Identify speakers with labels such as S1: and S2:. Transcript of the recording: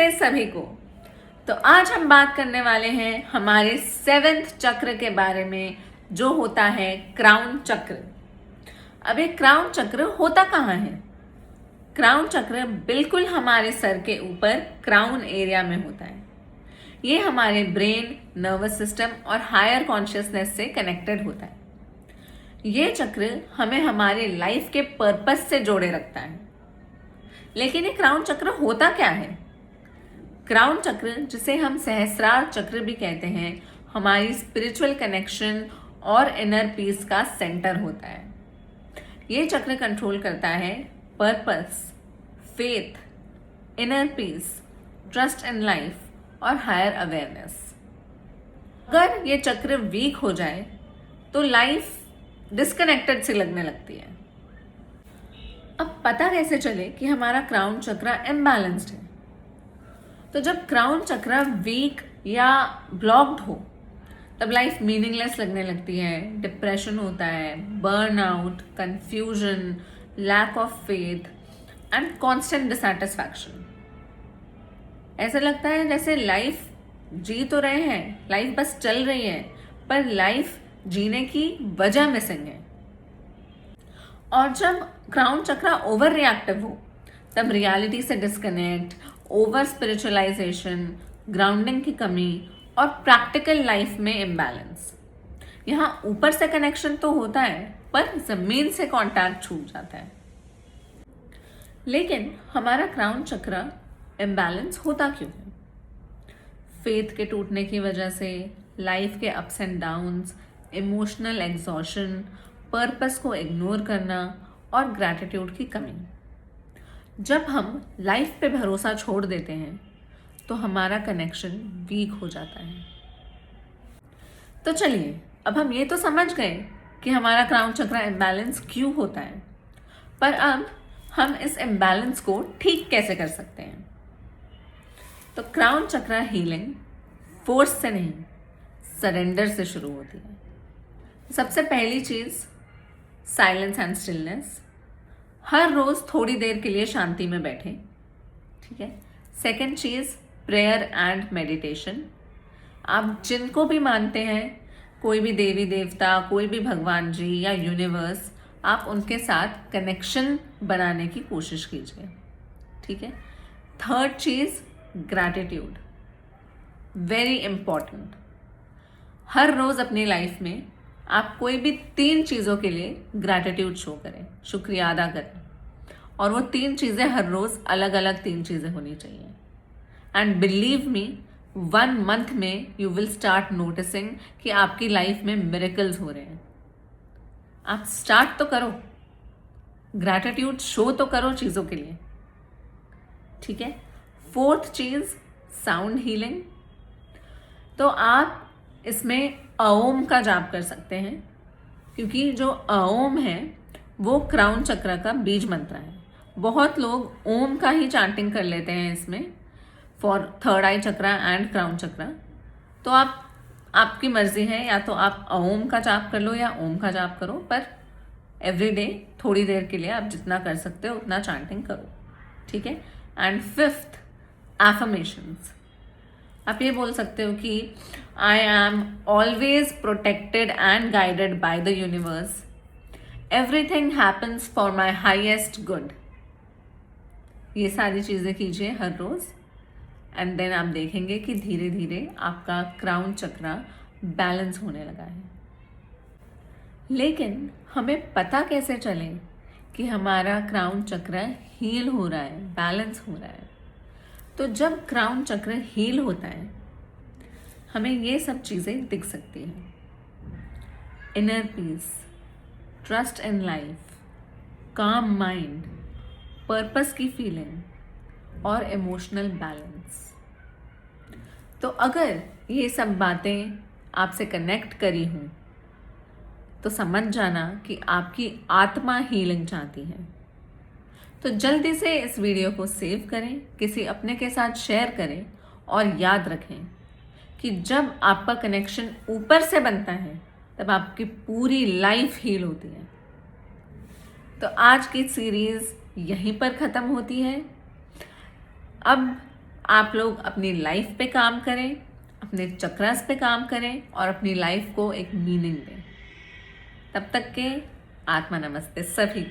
S1: नमस्ते सभी को। तो आज हम बात करने वाले हैं हमारे 7th चक्र के बारे में, जो होता है क्राउन चक्र। अब ये क्राउन चक्र होता कहाँ है? क्राउन चक्र बिल्कुल हमारे सर के ऊपर क्राउन एरिया में होता है। ये हमारे ब्रेन, नर्वस सिस्टम और हायर कॉन्शियसनेस से कनेक्टेड होता है। ये चक्र हमें हमारे लाइफ के पर्पस से जोड़े रखता है। लेकिन ये क्राउन चक्र होता क्या है? क्राउन चक्र, जिसे हम सहस्रार चक्र भी कहते हैं, हमारी स्पिरिचुअल कनेक्शन और इनर पीस का सेंटर होता है। ये चक्र कंट्रोल करता है purpose, faith, inner peace, trust in life और हायर अवेयरनेस। अगर ये चक्र वीक हो जाए तो लाइफ डिस्कनेक्टेड सी लगने लगती है। अब पता कैसे चले कि हमारा क्राउन चक्र इम्बैलेंस्ड है? तो जब क्राउन चक्र वीक या ब्लॉक्ड हो तब लाइफ मीनिंगलेस लगने लगती है, डिप्रेशन होता है, burnout, confusion, lack of faith and constant dissatisfaction. ऐसा लगता है जैसे लाइफ जी तो रहे हैं, लाइफ बस चल रही है, पर लाइफ जीने की वजह मिसिंग है। और जब क्राउन चक्र ओवर रिएक्टिव हो तब रियलिटी से डिस्कनेक्ट, ओवर स्पिरिचुअलाइजेशन, ग्राउंडिंग की कमी और प्रैक्टिकल लाइफ में इम्बैलेंस। यहाँ ऊपर से कनेक्शन तो होता है पर जमीन से कांटेक्ट छूट जाता है। लेकिन हमारा क्राउन चक्र इम्बैलेंस होता क्यों है? फेथ के टूटने की वजह से, लाइफ के ups and downs, emotional exhaustion, purpose को इग्नोर करना और ग्रैटिट्यूड की कमी। जब हम लाइफ पे भरोसा छोड़ देते हैं तो हमारा कनेक्शन वीक हो जाता है। तो चलिए, अब हम ये तो समझ गए कि हमारा क्राउन चक्र इम्बैलेंस क्यों होता है, पर अब हम इस इम्बैलेंस को ठीक कैसे कर सकते हैं? तो क्राउन चक्र हीलिंग फोर्स से नहीं, सरेंडर से शुरू होती है। सबसे पहली चीज, साइलेंस एंड स्टिलनेस। हर रोज थोड़ी देर के लिए शांति में बैठें, ठीक है। सेकंड चीज, प्रेयर एंड मेडिटेशन। आप जिनको भी मानते हैं, कोई भी देवी देवता, कोई भी भगवान जी या यूनिवर्स, आप उनके साथ कनेक्शन बनाने की कोशिश कीजिए, ठीक है। थर्ड चीज, ग्रैटिट्यूड, वेरी इंपॉर्टेंट। हर रोज अपनी लाइफ में आप कोई भी 3 चीज़ों के लिए ग्रैटिट्यूड शो करें, शुक्रिया अदा करें, और वो 3 चीज़ें हर रोज़ अलग अलग 3 चीज़ें होनी चाहिए। एंड बिलीव मी, 1 मंथ में यू विल स्टार्ट नोटिसिंग कि आपकी लाइफ में मिरेकल्स हो रहे हैं। आप स्टार्ट तो करो, ग्रैटिट्यूड शो तो करो चीज़ों के लिए, ठीक है। फोर्थ चीज़, साउंड हीलिंग। तो आप इसमें ओम का जाप कर सकते हैं, क्योंकि जो ओम है वो क्राउन चक्र का बीज मंत्र है। बहुत लोग ओम का ही चैंटिंग कर लेते हैं इसमें, फॉर थर्ड आई चक्र एंड क्राउन चक्र। तो आपकी मर्जी है, या तो आप ओम का जाप कर लो या ओम का जाप करो, पर एवरी डे थोड़ी देर के लिए आप जितना कर सकते हो उतना चैंटिंग करो, ठीक है। And fifth, affirmations. आप ये बोल सकते हो कि I am always protected and guided by the universe, everything happens for my highest good. ये सारी चीज़ें कीजिए हर रोज़, एंड देन आप देखेंगे कि धीरे धीरे आपका क्राउन चक्र बैलेंस होने लगा है। लेकिन हमें पता कैसे चले कि हमारा क्राउन चक्र हील हो रहा है, बैलेंस हो रहा है? तो जब क्राउन चक्र हील होता है, हमें ये सब चीज़ें दिख सकती हैं। Inner peace, trust in life, काम माइंड, पर्पस की फीलिंग और इमोशनल बैलेंस। तो अगर ये सब बातें आपसे कनेक्ट करी हूँ तो समझ जाना कि आपकी आत्मा हीलिंग चाहती है। तो जल्दी से इस वीडियो को सेव करें, किसी अपने के साथ शेयर करें, और याद रखें कि जब आपका कनेक्शन ऊपर से बनता है तब आपकी पूरी लाइफ हील होती है। तो आज की सीरीज़ यहीं पर ख़त्म होती है। अब आप लोग अपनी लाइफ पे काम करें, अपने चक्रास पे काम करें और अपनी लाइफ को एक मीनिंग दें। तब तक के आत्मा नमस्ते सभी।